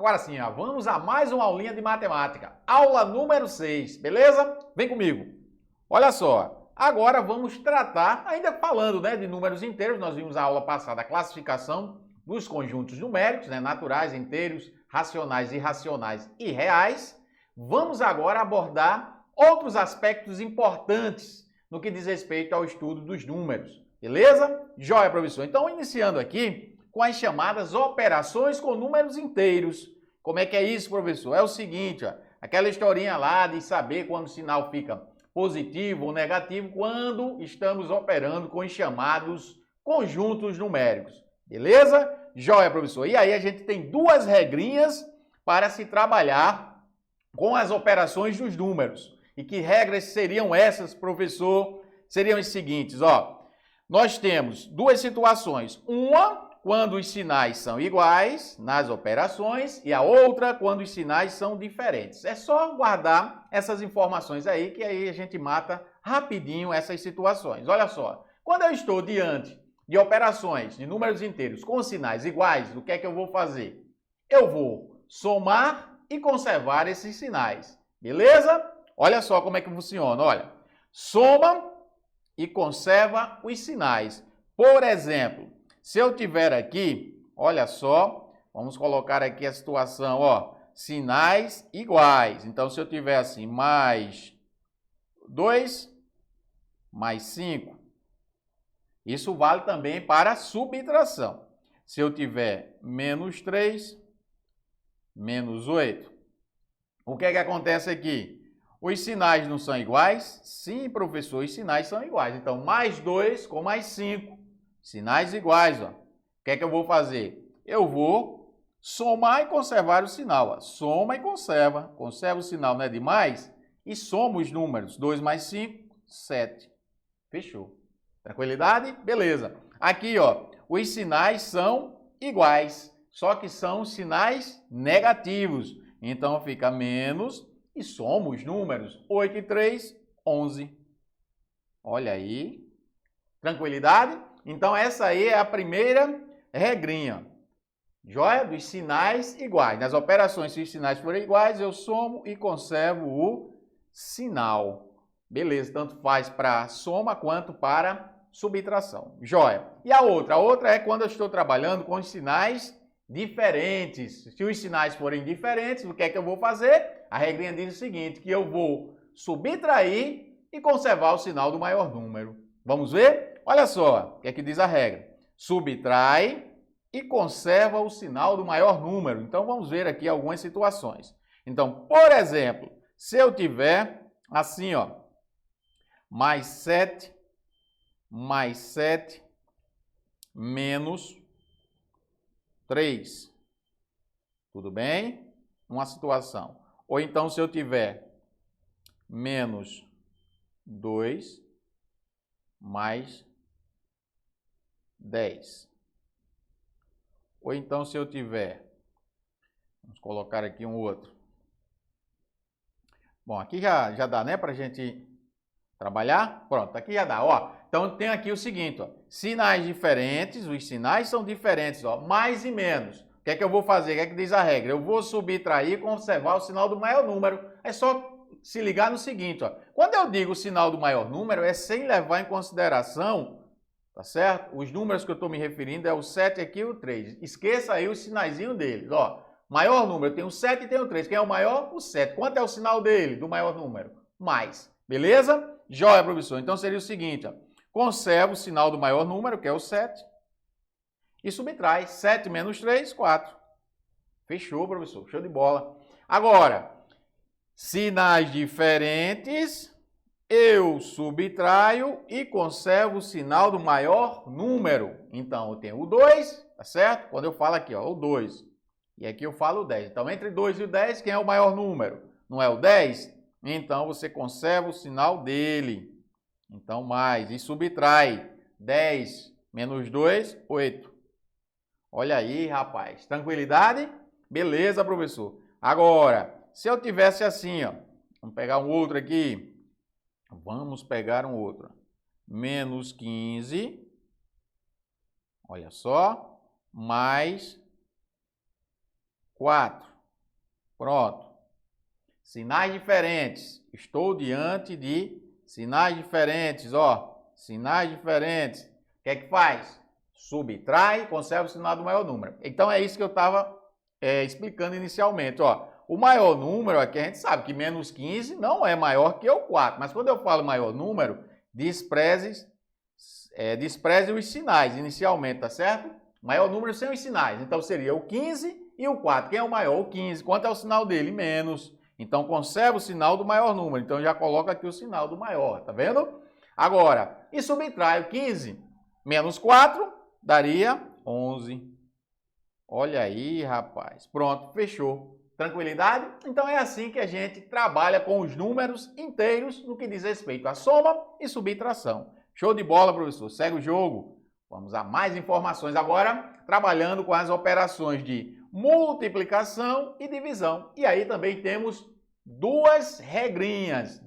Agora sim, ó, vamos a mais uma aulinha de matemática. Aula número 6, beleza? Vem comigo. Olha só, agora vamos tratar, ainda falando de números inteiros, nós vimos a aula passada a classificação dos conjuntos numéricos, naturais, inteiros, racionais, irracionais e reais. Vamos agora abordar outros aspectos importantes no que diz respeito ao estudo dos números, beleza? Joia, professor. Então, iniciando aqui com as chamadas operações com números inteiros. Como é que é isso, professor? É o seguinte, ó, aquela historinha lá de saber quando o sinal fica positivo ou negativo quando estamos operando com os chamados conjuntos numéricos. Beleza? Joia, professor. E aí a gente tem duas regrinhas para se trabalhar com as operações dos números. E que regras seriam essas, professor? Seriam as seguintes, ó. Nós temos duas situações. Uma, quando os sinais são iguais nas operações, e a outra, quando os sinais são diferentes. É só guardar essas informações aí, que aí a gente mata rapidinho essas situações. Olha só, quando eu estou diante de operações de números inteiros com sinais iguais, o que é que eu vou fazer? Eu vou somar e conservar esses sinais, beleza? Olha só como é que funciona, olha. Soma e conserva os sinais. Por exemplo, se eu tiver aqui, olha só, vamos colocar aqui a situação, ó, sinais iguais. Então, se eu tiver assim, mais 2, mais 5, isso vale também para subtração. Se eu tiver menos 3, menos 8, o que é que acontece aqui? Os sinais não são iguais? Sim, professor, os sinais são iguais. Então, mais 2 com mais 5. Sinais iguais, ó. O que é que eu vou fazer? Eu vou somar e conservar o sinal, ó. Soma e conserva. Conserva o sinal, não é demais? E soma os números. 2 mais 5, 7. Fechou. Tranquilidade? Beleza. Aqui, ó, os sinais são iguais, só que são sinais negativos. Então, fica menos e soma os números. 8 e 3, 11. Olha aí. Tranquilidade? Então, essa aí é a primeira regrinha. Joia? Dos sinais iguais. Nas operações, se os sinais forem iguais, eu somo e conservo o sinal. Beleza, tanto faz para soma quanto para subtração. Joia. E a outra? A outra é quando eu estou trabalhando com os sinais diferentes. Se os sinais forem diferentes, o que é que eu vou fazer? A regrinha diz o seguinte, que eu vou subtrair e conservar o sinal do maior número. Vamos ver? Olha só o que é que diz a regra. Subtrai e conserva o sinal do maior número. Então, vamos ver aqui algumas situações. Então, por exemplo, se eu tiver assim, ó, mais 7, menos 3. Tudo bem? Uma situação. Ou então, se eu tiver menos 2, mais 10. Ou então, se eu tiver, vamos colocar aqui um outro. Bom, aqui já dá, né, para a gente trabalhar? Pronto, aqui já dá, ó. Então, tem aqui o seguinte, ó, sinais diferentes, os sinais são diferentes, ó, mais e menos. O que é que eu vou fazer? O que é que diz a regra? Eu vou subtrair e conservar o sinal do maior número. É só se ligar no seguinte, ó. Quando eu digo o sinal do maior número, é sem levar em consideração, tá certo? Os números que eu estou me referindo é o 7 aqui e o 3. Esqueça aí o sinaizinho deles, ó. Maior número, tem o 7 e tem o 3. Quem é o maior? O 7. Quanto é o sinal dele, do maior número? Mais. Beleza? Joia, professor. Então, seria o seguinte, ó. Conserva o sinal do maior número, que é o 7, e subtrai. 7 menos 3, 4. Fechou, professor. Show de bola. Agora, sinais diferentes, eu subtraio e conservo o sinal do maior número. Então, eu tenho o 2, tá certo? Quando eu falo aqui, ó, o 2. E aqui eu falo o 10. Então, entre 2 e o 10, quem é o maior número? Não é o 10? Então, você conserva o sinal dele. Então, mais. E subtrai. 10 menos 2, 8. Olha aí, rapaz. Tranquilidade? Beleza, professor. Agora, se eu tivesse assim, ó. Vamos pegar um outro aqui. Vamos pegar um outro. Menos 15. Olha só. Mais 4. Pronto. Sinais diferentes. Estou diante de sinais diferentes, ó. Sinais diferentes. O que é que faz? Subtrai e conserva o sinal do maior número. Então é isso que eu estava explicando inicialmente, ó. O maior número aqui a gente sabe que menos 15 não é maior que o 4. Mas quando eu falo maior número, despreze os sinais inicialmente, tá certo? Maior número sem os sinais. Então seria o 15 e o 4. Quem é o maior? O 15. Quanto é o sinal dele? Menos. Então conserva o sinal do maior número. Então já coloca aqui o sinal do maior, tá vendo? Agora, e subtrai o 15 menos 4 daria 11. Olha aí, rapaz. Pronto, fechou. Tranquilidade? Então é assim que a gente trabalha com os números inteiros no que diz respeito à soma e subtração. Show de bola, professor. Segue o jogo. Vamos a mais informações agora, trabalhando com as operações de multiplicação e divisão. E aí também temos duas regrinhas.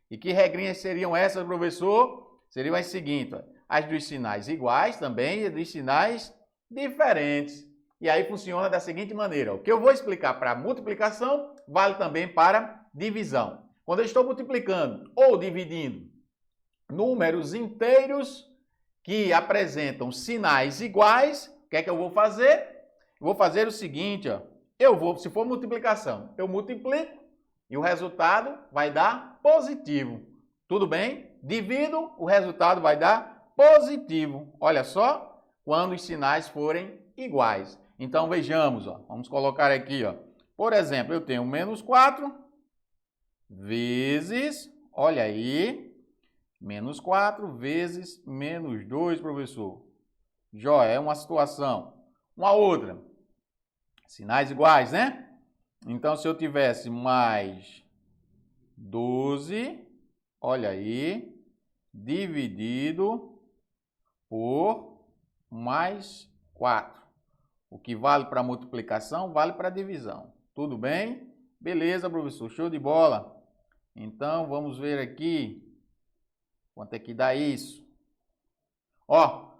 E que regrinhas seriam essas, professor? Seriam as seguintes, ó. As dos sinais iguais também e dos sinais diferentes. E aí funciona da seguinte maneira. O que eu vou explicar para multiplicação vale também para divisão. Quando eu estou multiplicando ou dividindo números inteiros que apresentam sinais iguais, o que é que eu vou fazer? Eu vou fazer o seguinte, ó. Se for multiplicação, eu multiplico e o resultado vai dar positivo. Tudo bem? Divido, o resultado vai dar positivo. Olha só, quando os sinais forem iguais. Então, vejamos, ó, vamos colocar aqui, ó. Por exemplo, eu tenho menos 4 vezes, olha aí, menos 4 vezes menos 2, professor. Joia, é uma situação. Uma outra, sinais iguais, né? Então, se eu tivesse mais 12, olha aí, dividido por mais 4. O que vale para multiplicação, vale para divisão. Tudo bem? Beleza, professor. Show de bola. Então, vamos ver aqui. Quanto é que dá isso? Ó,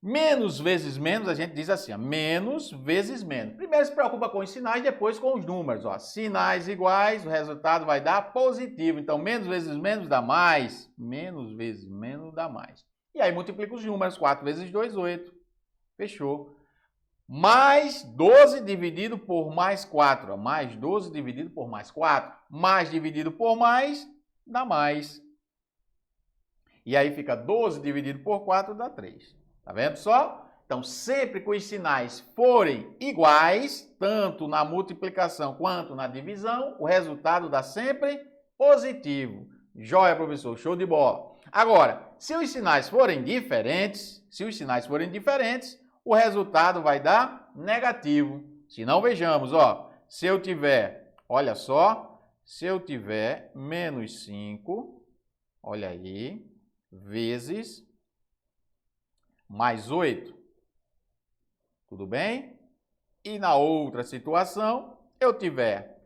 menos vezes menos, a gente diz assim, ó, menos vezes menos. Primeiro se preocupa com os sinais, depois com os números. Ó. Sinais iguais, o resultado vai dar positivo. Então, menos vezes menos dá mais. Menos vezes menos dá mais. E aí multiplica os números. 4 vezes 2, 8. Fechou. Mais 12 dividido por mais 4. Ó. Mais 12 dividido por mais 4. Mais dividido por mais, dá mais. E aí fica 12 dividido por 4, dá 3. Tá vendo só? Então, sempre que os sinais forem iguais, tanto na multiplicação quanto na divisão, o resultado dá sempre positivo. Joia, professor. Show de bola. Agora, se os sinais forem diferentes, o resultado vai dar negativo. Se não, vejamos, ó. Se eu tiver, olha só, se eu tiver menos 5, olha aí, vezes mais 8. Tudo bem? E na outra situação, eu tiver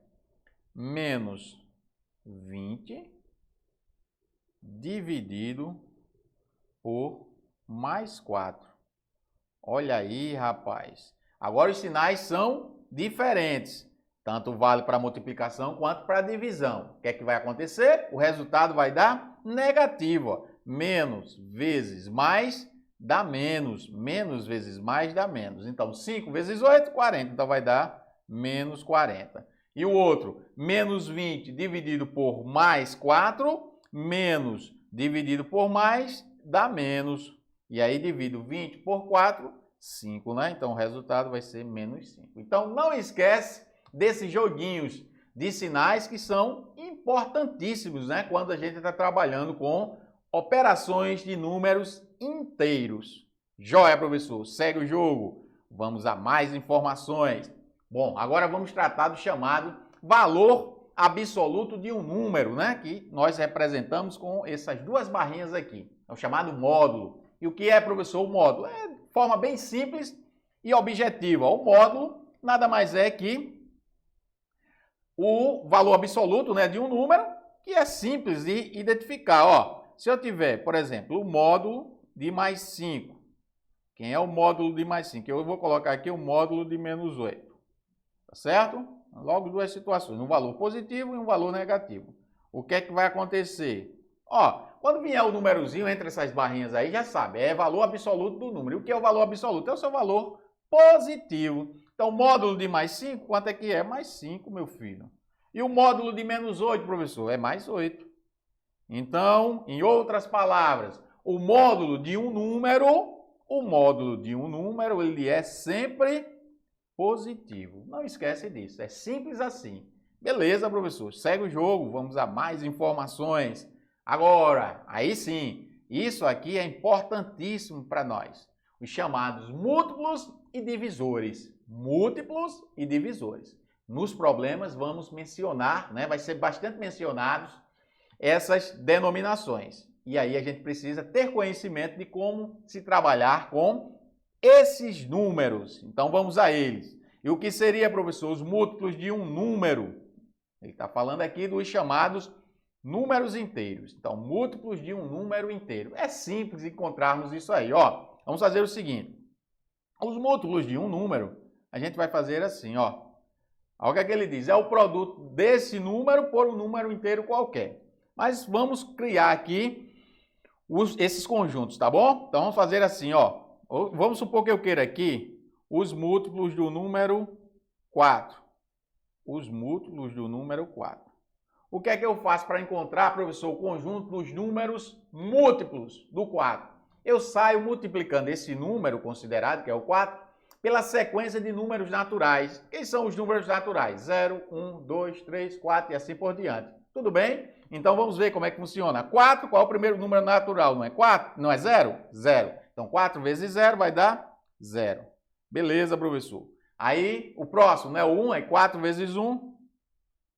menos 20 dividido por mais 4. Olha aí, rapaz. Agora os sinais são diferentes. Tanto vale para multiplicação quanto para divisão. O que é que vai acontecer? O resultado vai dar negativo. Ó. Menos vezes mais dá menos. Menos vezes mais dá menos. Então, 5 vezes 8, 40. Então, vai dar menos 40. E o outro, menos 20 dividido por mais 4, menos dividido por mais, dá menos. E aí, divido 20 por 4, 5, né? Então, o resultado vai ser menos 5. Então, não esquece desses joguinhos de sinais que são importantíssimos, né? Quando a gente está trabalhando com operações de números inteiros. Joia, professor. Segue o jogo. Vamos a mais informações. Bom, agora vamos tratar do chamado valor absoluto de um número, né? Que nós representamos com essas duas barrinhas aqui. É o chamado módulo. E o que é, professor, o módulo? É de forma bem simples e objetiva. O módulo nada mais é que o valor absoluto, né, de um número, que é simples de identificar. Ó, se eu tiver, por exemplo, o módulo de mais 5. Quem é o módulo de mais 5? Eu vou colocar aqui o módulo de menos 8. tá certo? Logo duas situações, um valor positivo e um valor negativo. O que é que vai acontecer? Ó, quando vier o númerozinho entre essas barrinhas aí, já sabe, é valor absoluto do número. E o que é o valor absoluto? É o seu valor positivo. Então, módulo de mais 5, quanto é que é? Mais 5, meu filho. E o módulo de menos 8, professor? É mais 8. Então, em outras palavras, o módulo de um número, ele é sempre positivo. Não esquece disso, é simples assim. Beleza, professor? Segue o jogo, vamos a mais informações. Agora, aí sim, isso aqui é importantíssimo para nós. Os chamados múltiplos e divisores. Múltiplos e divisores. Nos problemas vamos mencionar, né? Vai ser bastante mencionados essas denominações. E aí a gente precisa ter conhecimento de como se trabalhar com esses números. Então vamos a eles. E o que seria, professor, os múltiplos de um número? Ele está falando aqui dos chamados números inteiros. Então, múltiplos de um número inteiro. É simples encontrarmos isso aí. Ó, vamos fazer o seguinte. Os múltiplos de um número, a gente vai fazer assim, ó. Olha o que é que ele diz. É o produto desse número por um número inteiro qualquer. Mas vamos criar aqui esses conjuntos, tá bom? Então, vamos fazer assim, ó. Vamos supor que eu queira aqui os múltiplos do número 4. Os múltiplos do número 4. O que é que eu faço para encontrar, professor, o conjunto dos números múltiplos do 4? Eu saio multiplicando esse número considerado, que é o 4, pela sequência de números naturais. Quem são os números naturais? 0, 1, 2, 3, 4 e assim por diante. Tudo bem? Então vamos ver como é que funciona. 4, qual é o primeiro número natural? Não é 4? Não é 0? 0. Então 4 vezes 0 vai dar 0. Beleza, professor. Aí o próximo, né? O 1 é 4 vezes 1,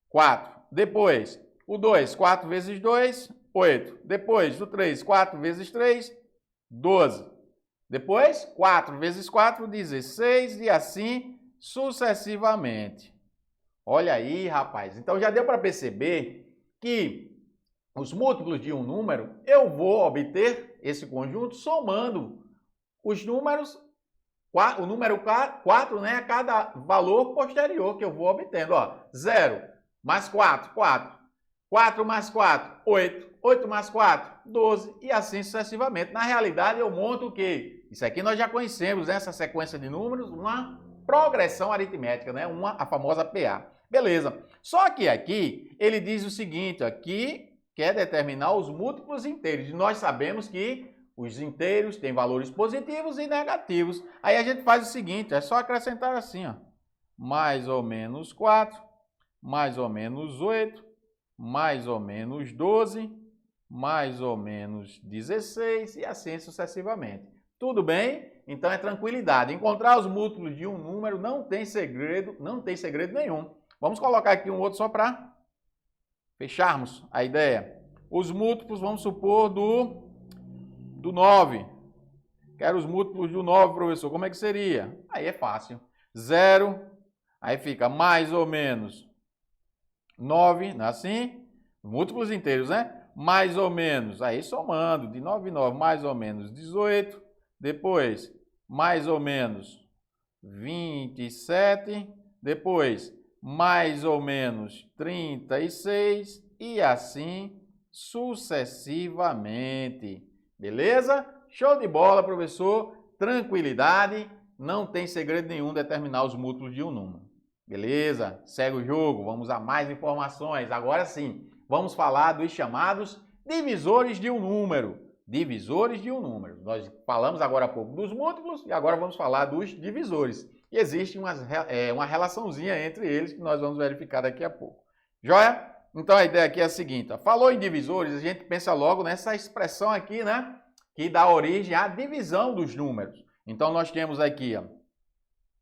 4. Depois, o 2, 4 vezes 2, 8. Depois, o 3, 4 vezes 3, 12. Depois, 4 vezes 4, 16 e assim sucessivamente. Olha aí, rapaz. Então já deu para perceber que os múltiplos de um número, eu vou obter esse conjunto somando os números, o número 4, né, a cada valor posterior que eu vou obtendo. Ó, 0 mais 4, 4. 4 mais 4, 8. 8 mais 4, 12 e assim sucessivamente. Na realidade, eu monto o quê? Isso aqui nós já conhecemos, nessa sequência de números, uma progressão aritmética, né? A famosa PA. Beleza. Só que aqui ele diz o seguinte, aqui quer determinar os múltiplos inteiros. E nós sabemos que os inteiros têm valores positivos e negativos. Aí a gente faz o seguinte, é só acrescentar assim, ó. Mais ou menos 4, mais ou menos 8, mais ou menos 12, mais ou menos 16 e assim sucessivamente. Tudo bem? Então é tranquilidade. Encontrar os múltiplos de um número não tem segredo nenhum. Vamos colocar aqui um outro só para fecharmos a ideia. Os múltiplos, vamos supor, do 9. Quero os múltiplos do 9, professor. Como é que seria? Aí é fácil. 0, aí fica mais ou menos 9, não é assim? Múltiplos inteiros, né? Mais ou menos, aí somando, de 9 em 9, mais ou menos 18. Depois, mais ou menos 27. Depois, mais ou menos 36. E assim sucessivamente. Beleza? Show de bola, professor. Tranquilidade. Não tem segredo nenhum determinar os múltiplos de um número. Beleza? Segue o jogo. Vamos a mais informações. Agora sim. Vamos falar dos chamados divisores de um número. Divisores de um número. Nós falamos agora há pouco dos múltiplos e agora vamos falar dos divisores. E existe uma relaçãozinha entre eles que nós vamos verificar daqui a pouco. Joia? Então a ideia aqui é a seguinte. Ó, falou em divisores, a gente pensa logo nessa expressão aqui, né? Que dá origem à divisão dos números. Então nós temos aqui, ó,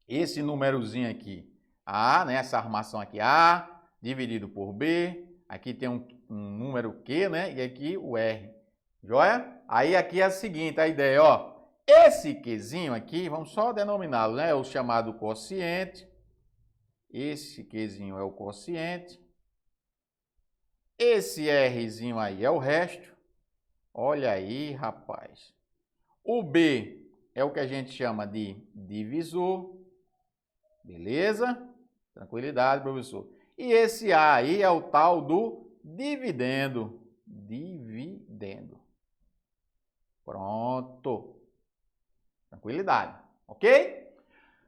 esse númerozinho aqui. A, né? Essa armação aqui, A, dividido por B. Aqui tem um número Q, né? E aqui o R. Joia? Aí aqui é a seguinte, a ideia, ó. Esse Qzinho aqui, vamos só denominá-lo, né? É o chamado quociente. Esse Qzinho é o quociente. Esse Rzinho aí é o resto. Olha aí, rapaz. O B é o que a gente chama de divisor. Beleza? Tranquilidade, professor. E esse A aí é o tal do dividendo. Dividendo. Pronto. Tranquilidade. Ok?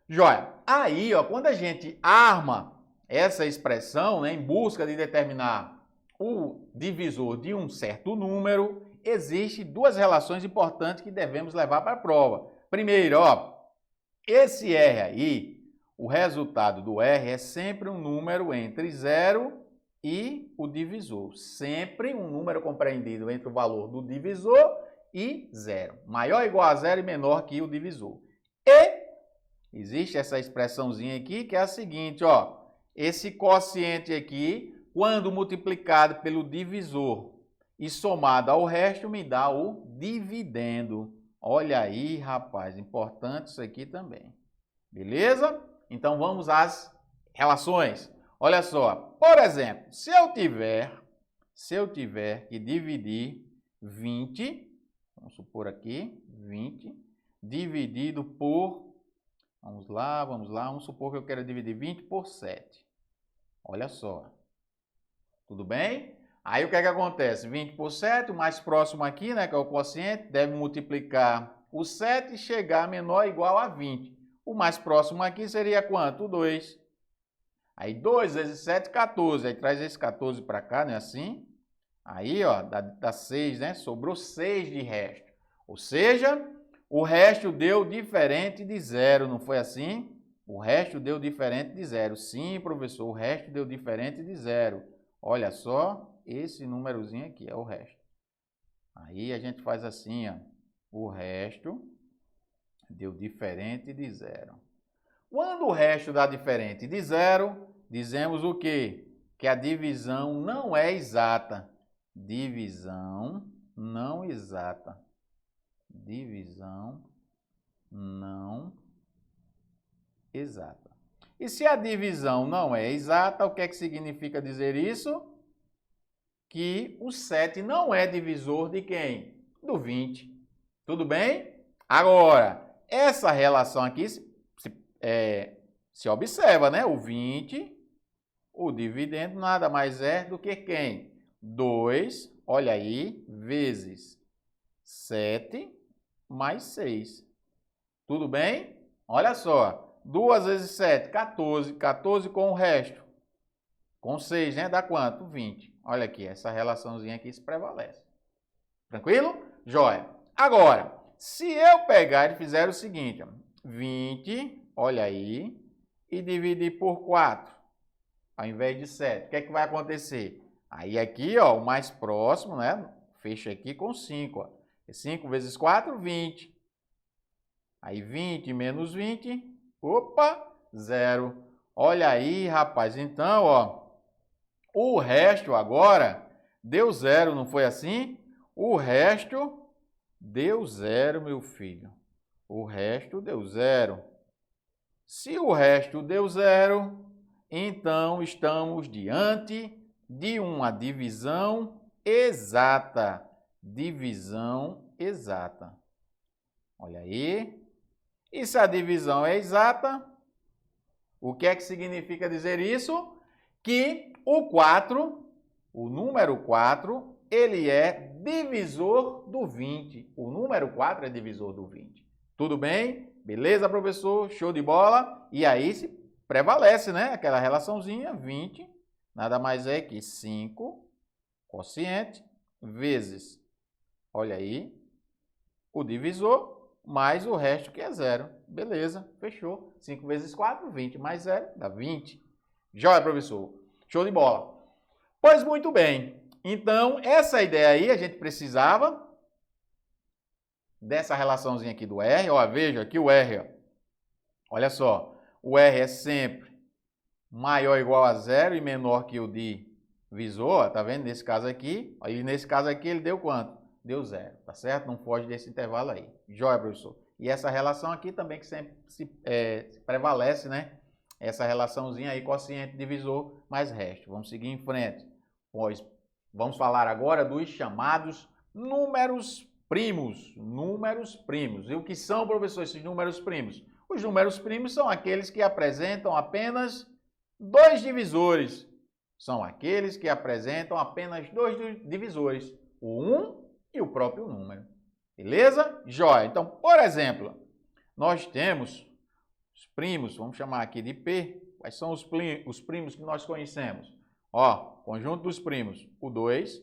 Joia. Aí, ó, quando a gente arma essa expressão, né, em busca de determinar o divisor de um certo número, existem duas relações importantes que devemos levar para a prova. Primeiro, ó, esse R aí, o resultado do R é sempre um número entre 0 e o divisor. Sempre um número compreendido entre o valor do divisor e 0. Maior ou igual a 0 e menor que o divisor. E existe essa expressãozinha aqui que é a seguinte, ó. Esse quociente aqui, quando multiplicado pelo divisor e somado ao resto, me dá o dividendo. Olha aí, rapaz, importante isso aqui também. Beleza? Então vamos às relações. Olha só, por exemplo, se eu tiver que dividir 20, vamos supor aqui, 20, dividido por, vamos lá, vamos supor que eu quero dividir 20 por 7. Olha só. Tudo bem? Aí o que é que acontece? 20 por 7, o mais próximo aqui, né, que é o quociente, deve multiplicar o 7 e chegar a menor ou igual a 20. O mais próximo aqui seria quanto? 2. Aí 2 vezes 7, 14. Aí traz esse 14 para cá, não é assim? Aí, ó, dá 6, né? Sobrou 6 de resto. Ou seja, o resto deu diferente de 0, não foi assim? O resto deu diferente de 0. Sim, professor, o resto deu diferente de 0. Olha só, esse númerozinho aqui é o resto. Aí a gente faz assim, ó. O resto deu diferente de 0. Quando o resto dá diferente de 0, dizemos o quê? Que a divisão não é exata. Divisão não exata. Divisão não exata. E se a divisão não é exata, o que é que significa dizer isso? Que o 7 não é divisor de quem? Do 20. Tudo bem? Agora, essa relação aqui se observa, né? O 20, o dividendo nada mais é do que quem? 2, olha aí, vezes 7 mais 6. Tudo bem? Olha só, 2 vezes 7, 14. 14 com o resto. Com 6, né? Dá quanto? 20. Olha aqui, essa relaçãozinha aqui se prevalece. Tranquilo? Jóia. Agora, se eu pegar e fizer o seguinte, ó, 20, olha aí, e dividir por 4, ao invés de 7, o que é que vai acontecer? Aí aqui, ó, o mais próximo, né? Fecha aqui com 5, ó. 5 vezes 4, 20. Aí 20 menos 20, opa, 0. Olha aí, rapaz, então, ó, o resto agora deu 0, não foi assim? O resto deu 0, meu filho. O resto deu 0. Se o resto deu 0, então estamos diante de uma divisão exata. Divisão exata. Olha aí. E se a divisão é exata, o que é que significa dizer isso? Que o 4, o número 4, ele é divisor do 20. O número 4 é divisor do 20. Tudo bem? Beleza, professor? Show de bola? E aí se prevalece, né? Aquela relaçãozinha, 20, nada mais é que 5, quociente, vezes, olha aí, o divisor, mais o resto que é 0. Beleza, fechou. 5 vezes 4, 20 mais 0, dá 20. Joia, professor? Show de bola. Pois muito bem. Então, essa ideia aí a gente precisava dessa relaçãozinha aqui do R. Ó, veja aqui o R, ó. Olha só, o R é sempre maior ou igual a 0 e menor que o divisor, tá vendo? Nesse caso aqui, aí nesse caso aqui ele deu quanto? Deu 0, tá certo? Não foge desse intervalo aí. Joia, professor. E essa relação aqui também que sempre se prevalece, né? Essa relaçãozinha aí, quociente, divisor, mais resto. Vamos seguir em frente. Pois vamos falar agora dos chamados números primos. Números primos. E o que são, professor, esses números primos? Os números primos são aqueles que apresentam apenas Dois divisores são aqueles que apresentam apenas dois divisores, o 1 e o próprio número. Beleza? Jóia. Então, por exemplo, nós temos os primos, vamos chamar aqui de P. Quais são os primos que nós conhecemos? Ó, conjunto dos primos, o 2.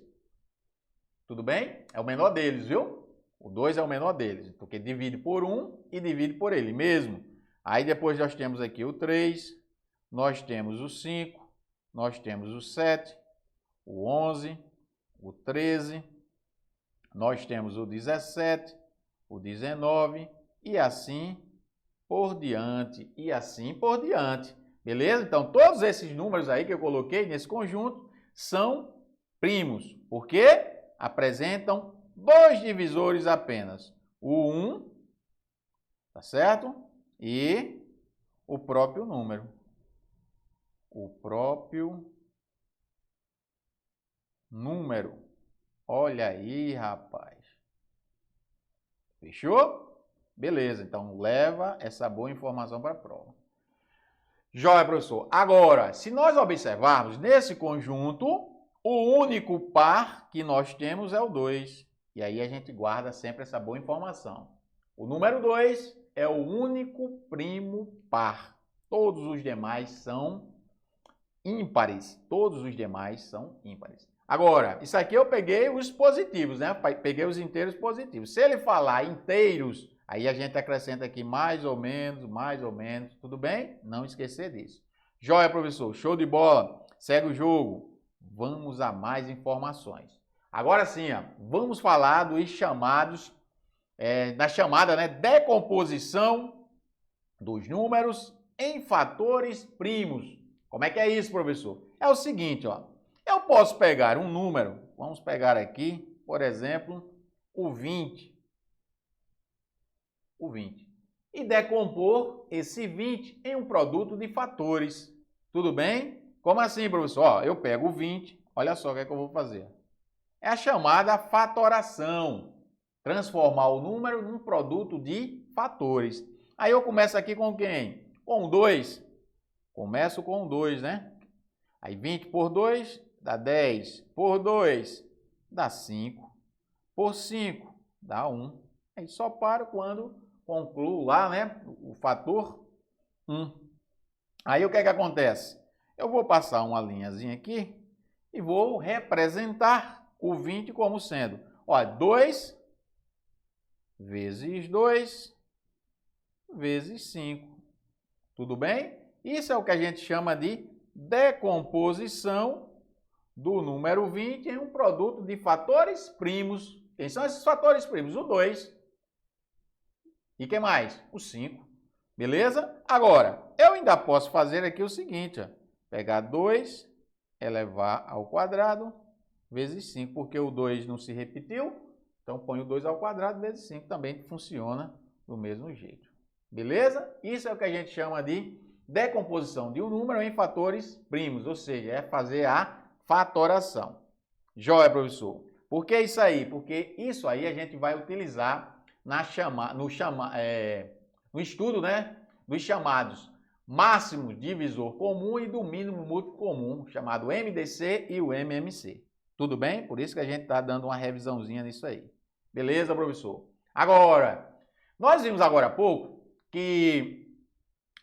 Tudo bem? É o menor deles, viu? O 2 é o menor deles, porque divide por 1 e divide por ele mesmo. Aí depois nós temos aqui o 3, nós temos o 5, nós temos o 7, o 11, o 13, nós temos o 17, o 19 e assim por diante, beleza? Então, todos esses números aí que eu coloquei nesse conjunto são primos, porque apresentam dois divisores apenas, o 1, tá certo? E o próprio número. Olha aí, rapaz. Fechou? Beleza, então leva essa boa informação para a prova. Jóia, professor. Agora, se nós observarmos nesse conjunto, o único par que nós temos é o 2. E aí a gente guarda sempre essa boa informação. O número 2 é o único primo par. Todos os demais são ímpares. Agora, isso aqui eu peguei os positivos, né? Peguei os inteiros positivos. Se ele falar inteiros, aí a gente acrescenta aqui mais ou menos, tudo bem? Não esquecer disso. Jóia, professor, show de bola. Segue o jogo. Vamos a mais informações. Agora sim, ó, vamos falar dos chamados, da chamada, né, decomposição dos números em fatores primos. Como é que é isso, professor? É o seguinte, ó. Eu posso pegar um número, vamos pegar aqui, por exemplo, o 20. E decompor esse 20 em um produto de fatores. Tudo bem? Como assim, professor? Ó, eu pego o 20, olha só o que é que eu vou fazer. É a chamada fatoração. Transformar o número num produto de fatores. Aí eu começo aqui com quem? Com o 2. Começo com o 2, né? Aí 20 por 2 dá 10. Por 2 dá 5. Por 5 dá 1. Aí só paro quando concluo lá, né? O fator 1. Aí o que é que acontece? Eu vou passar uma linhazinha aqui e vou representar o 20 como sendo, ó, 2 vezes 2 vezes 5. Tudo bem? Isso é o que a gente chama de decomposição do número 20 em um produto de fatores primos. Quem são esses fatores primos? O 2. E quem mais? O 5. Beleza? Agora, eu ainda posso fazer aqui o seguinte, ó, pegar 2 elevar ao quadrado vezes 5, porque o 2 não se repetiu, então põe o 2 ao quadrado vezes 5, também funciona do mesmo jeito. Beleza? Isso é o que a gente chama de decomposição de um número em fatores primos, ou seja, é fazer a fatoração. Jóia, professor. Por que isso aí? Porque isso aí a gente vai utilizar no estudo, né, dos chamados máximo divisor comum e do mínimo múltiplo comum, chamado MDC e o MMC. Tudo bem? Por isso que a gente está dando uma revisãozinha nisso aí. Beleza, professor? Agora, nós vimos agora há pouco que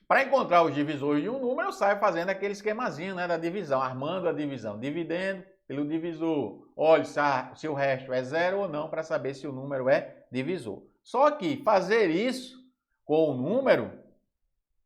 para encontrar os divisores de um número, eu saio fazendo aquele esquemazinho, né, da divisão, armando a divisão, dividendo pelo divisor. Olhe se o resto é zero ou não, para saber se o número é divisor. Só que fazer isso com o número,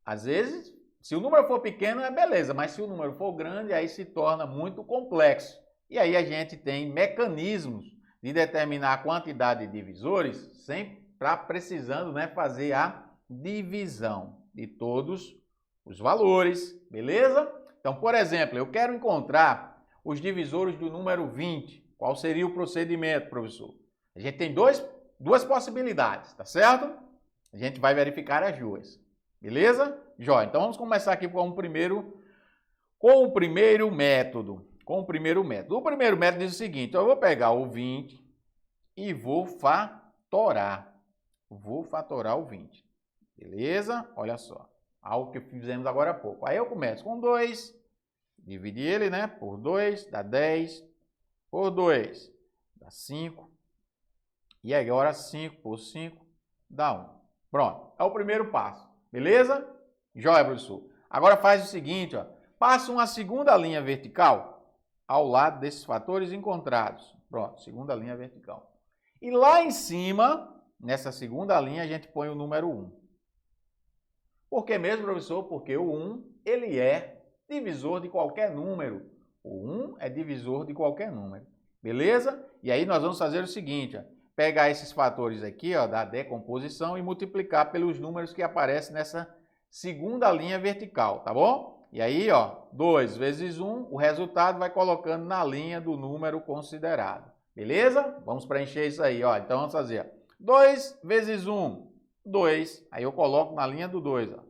às vezes, se o número for pequeno é beleza, mas se o número for grande, aí se torna muito complexo. E aí a gente tem mecanismos de determinar a quantidade de divisores, sempre precisando, né, fazer a divisão de todos os valores, beleza? Então, por exemplo, eu quero encontrar os divisores do número 20. Qual seria o procedimento, professor? A gente tem duas possibilidades, tá certo? A gente vai verificar as duas. Beleza? Jóia. Então vamos começar aqui com o primeiro método. O primeiro método diz o seguinte: então eu vou pegar o 20 e vou fatorar. Vou fatorar o 20. Beleza? Olha só. Algo que fizemos agora há pouco. Aí eu começo com 2, dividi ele, né, por 2, dá 10, por 2, dá 5. E agora 5 por 5, dá 1. Pronto, é o primeiro passo. Beleza? Joia, professor. Agora faz o seguinte, ó. Passa uma segunda linha vertical ao lado desses fatores encontrados. Pronto, segunda linha vertical. E lá em cima, nessa segunda linha, a gente põe o número 1. Por que mesmo, professor? Porque o 1, ele é divisor de qualquer número. O 1 é divisor de qualquer número. Beleza? E aí nós vamos fazer o seguinte, ó. Pegar esses fatores aqui, ó, da decomposição e multiplicar pelos números que aparecem nessa segunda linha vertical, tá bom? E aí, ó, 2 vezes 1, o resultado vai colocando na linha do número considerado. Beleza? Vamos preencher isso aí, ó. Então vamos fazer 2 vezes 1, 2. Aí eu coloco na linha do 2, ó,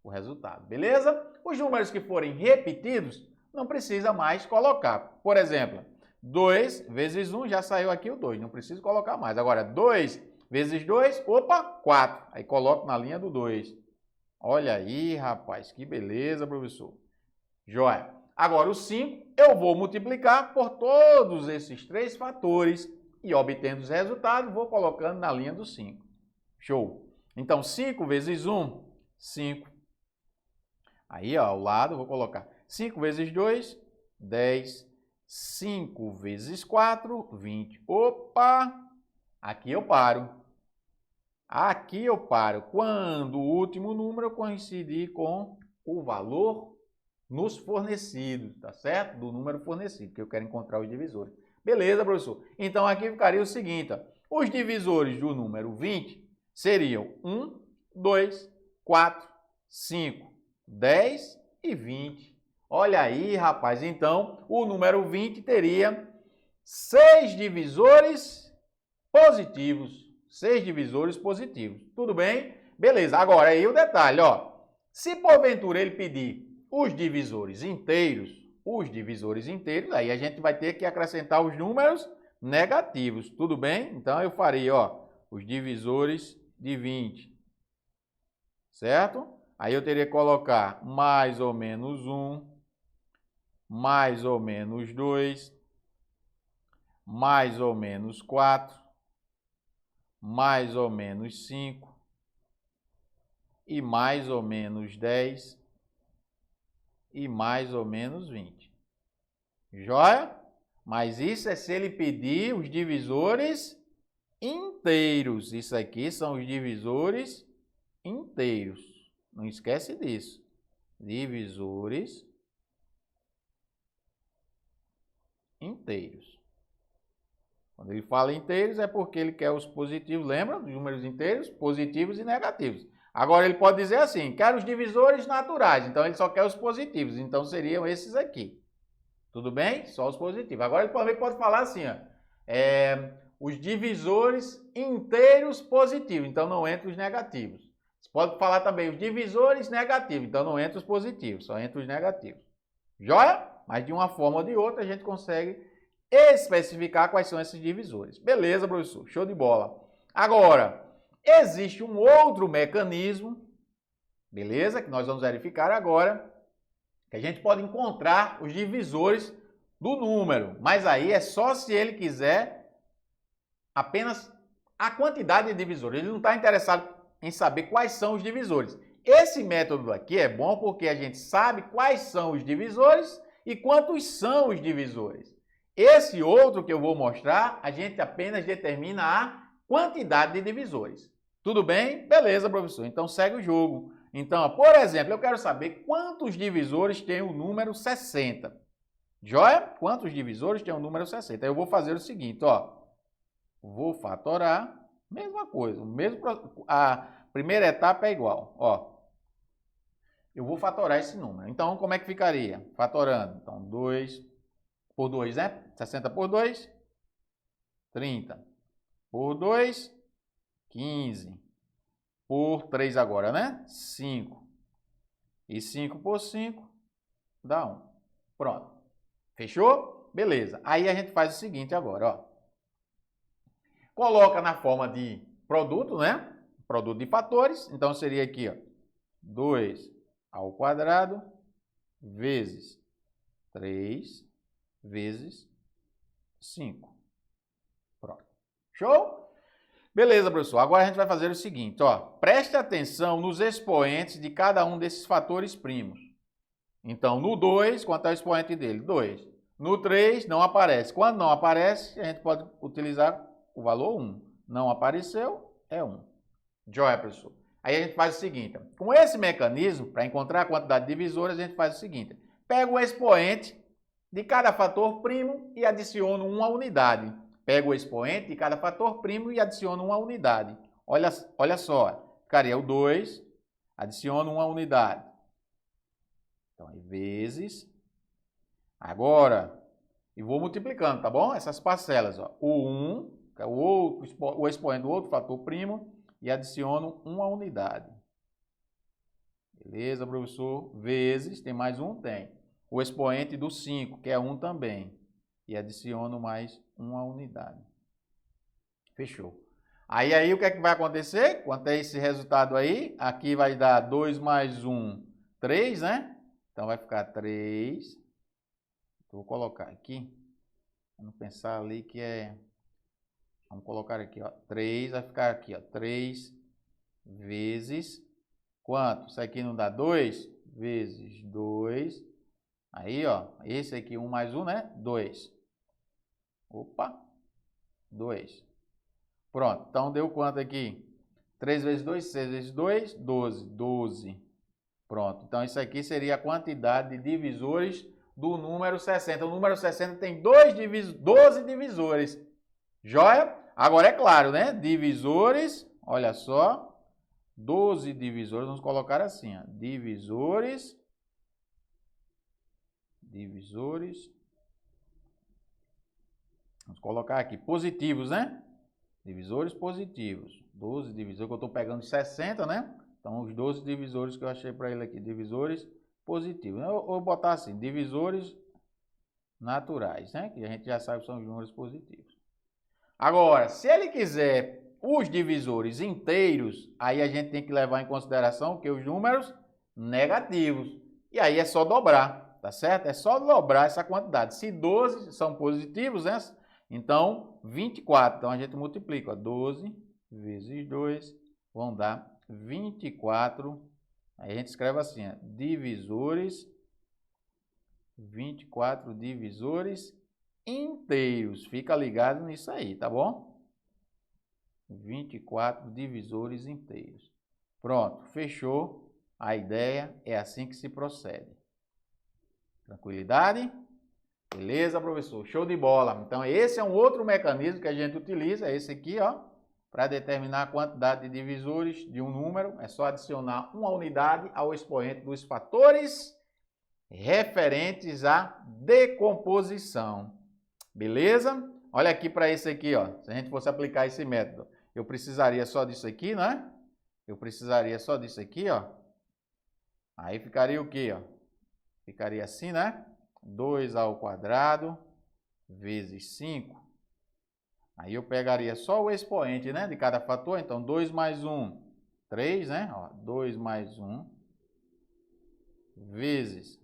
o resultado. Beleza? Os números que forem repetidos, não precisa mais colocar. Por exemplo, 2 vezes 1, já saiu aqui o 2, não preciso colocar mais. Agora, 2 vezes 2, opa, 4. Aí coloco na linha do 2. Olha aí, rapaz, que beleza, professor. Joia. Agora, o 5, eu vou multiplicar por todos esses 3 fatores e, obtendo os resultados, vou colocando na linha do 5. Show. Então, 5 vezes 1, 5. Aí, ó, ao lado, eu vou colocar 5 vezes 2, 10. 5 vezes 4, 20. Opa! Aqui eu paro. Aqui eu paro quando o último número coincidir com o valor nos fornecidos, tá certo? Do número fornecido, que eu quero encontrar os divisores. Beleza, professor? Então, aqui ficaria o seguinte, ó. Os divisores do número 20 seriam 1, 2, 4, 5, 10 e 20. Olha aí, rapaz, então o número 20 teria 6 divisores positivos. 6 divisores positivos. Tudo bem? Beleza. Agora aí o detalhe, ó. Se porventura ele pedir os divisores inteiros, aí a gente vai ter que acrescentar os números negativos. Tudo bem? Então eu farei, ó, os divisores de 20. Certo? Aí eu teria que colocar mais ou menos 1. Mais ou menos 2, mais ou menos 4, mais ou menos 5 e mais ou menos 10 e mais ou menos 20. Joia? Mas isso é se ele pedir os divisores inteiros. Isso aqui são os divisores inteiros. Não esquece disso. Divisores inteiros. Quando ele fala inteiros é porque ele quer os positivos, lembra? Dos números inteiros, positivos e negativos. Agora ele pode dizer assim, quero os divisores naturais, então ele só quer os positivos, então seriam esses aqui. Tudo bem? Só os positivos. Agora ele também pode falar assim, ó, os divisores inteiros positivos, então não entra os negativos. Você pode falar também os divisores negativos, então não entra os positivos, só entra os negativos. Joia? Mas de uma forma ou de outra a gente consegue especificar quais são esses divisores. Beleza, professor? Show de bola. Agora, existe um outro mecanismo, beleza? Que nós vamos verificar agora, que a gente pode encontrar os divisores do número. Mas aí é só se ele quiser apenas a quantidade de divisores. Ele não está interessado em saber quais são os divisores. Esse método aqui é bom porque a gente sabe quais são os divisores e quantos são os divisores. Esse outro que eu vou mostrar, a gente apenas determina a quantidade de divisores. Tudo bem? Beleza, professor. Então segue o jogo. Então, por exemplo, eu quero saber quantos divisores tem o número 60. Joia? Quantos divisores tem o número 60? Eu vou fazer o seguinte, ó. Vou fatorar, mesma coisa, a primeira etapa é igual, ó. Eu vou fatorar esse número. Então, como é que ficaria? Fatorando. Então, 2 por 2, né? 60 por 2, 30. Por 2, 15. Por 3 agora, né? 5. E 5 por 5 dá 1. Pronto. Fechou? Beleza. Aí a gente faz o seguinte agora, ó. Coloca na forma de produto, né? Produto de fatores. Então, seria aqui, ó. 2 ao quadrado vezes 3 vezes 5. Pronto. Show? Beleza, professor. Agora a gente vai fazer o seguinte, ó. Preste atenção nos expoentes de cada um desses fatores primos. Então, no 2, quanto é o expoente dele? 2. No 3, não aparece. Quando não aparece, a gente pode utilizar o valor 1. Não apareceu, é 1. Joia, professor. Aí a gente faz o seguinte. Com esse mecanismo, para encontrar a quantidade de divisores, a gente faz o seguinte. Pega o expoente de cada fator primo e adiciona uma unidade. Pega o expoente de cada fator primo e adiciona uma unidade. Olha só, ficaria o 2, adiciona uma unidade. Então, aí, vezes. Agora, e vou multiplicando, tá bom? Essas parcelas, ó. O 1, que é o expoente do outro fator primo, e adiciono uma unidade. Beleza, professor? Vezes, tem mais um? Tem. O expoente do 5, que é 1 também. E adiciono mais uma unidade. Fechou. Aí o que é que vai acontecer? Quanto é esse resultado aí? Aqui vai dar 2 mais 1, 3, né? Então vai ficar 3. Vou colocar aqui. Vamos pensar ali que é... Vamos colocar aqui, ó. 3 vai ficar aqui, ó. 3 vezes... Quanto? Isso aqui não dá 2? Vezes 2. Aí, ó. Esse aqui, 1 mais 1, né? 2. Opa! 2. Pronto. Então, deu quanto aqui? 3 vezes 2, 6 vezes 2, 12. 12. Pronto. Então, isso aqui seria a quantidade de divisores do número 60. O número 60 tem 12 divisores. Joia? Agora, é claro, né? Divisores, olha só. 12 divisores, vamos colocar assim, ó. Divisores. Vamos colocar aqui, positivos, né? Divisores positivos. 12 divisores, que eu estou pegando de 60, né? Então, os 12 divisores que eu achei para ele aqui, divisores positivos. Eu vou botar assim, divisores naturais, né? Que a gente já sabe que são os números positivos. Agora, se ele quiser os divisores inteiros, aí a gente tem que levar em consideração que os números negativos. E aí é só dobrar, tá certo? É só dobrar essa quantidade. Se 12 são positivos, né? Então, 24. Então, a gente multiplica. Ó, 12 vezes 2 vão dar 24. Aí a gente escreve assim, ó, divisores, 24 divisores inteiros. Fica ligado nisso aí, tá bom? 24 divisores inteiros. Pronto, fechou. A ideia é assim que se procede. Tranquilidade? Beleza, professor? Show de bola. Então, esse é um outro mecanismo que a gente utiliza, esse aqui, ó, para determinar a quantidade de divisores de um número. É só adicionar uma unidade ao expoente dos fatores referentes à decomposição. Beleza? Olha aqui para esse aqui, ó. Se a gente fosse aplicar esse método, eu precisaria só disso aqui, né? Eu precisaria só disso aqui, ó. Aí ficaria o quê, ó? Ficaria assim, né? 2 ao quadrado vezes 5. Aí eu pegaria só o expoente, né? De cada fator. Então, 2 mais 1, 3, né? Ó, 2 mais 1 vezes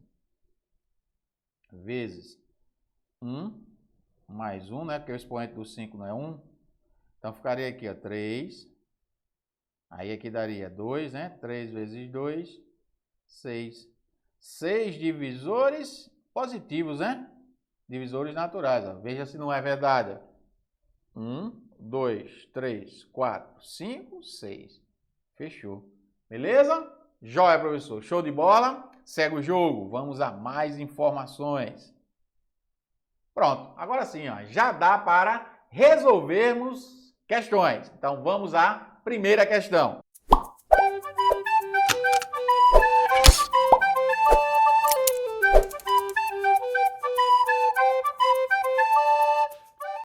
1 mais 1, né? Porque o expoente do 5 não é 1. Então, ficaria aqui, ó, 3. Aí aqui daria 2, né? 3 vezes 2, 6. 6 divisores positivos, né? Divisores naturais, ó. Veja se não é verdade. 1, 2, 3, 4, 5, 6. Fechou. Beleza? Joia, professor. Show de bola. Segue o jogo. Vamos a mais informações. Pronto. Agora sim, ó, já dá para resolvermos questões. Então, vamos à primeira questão.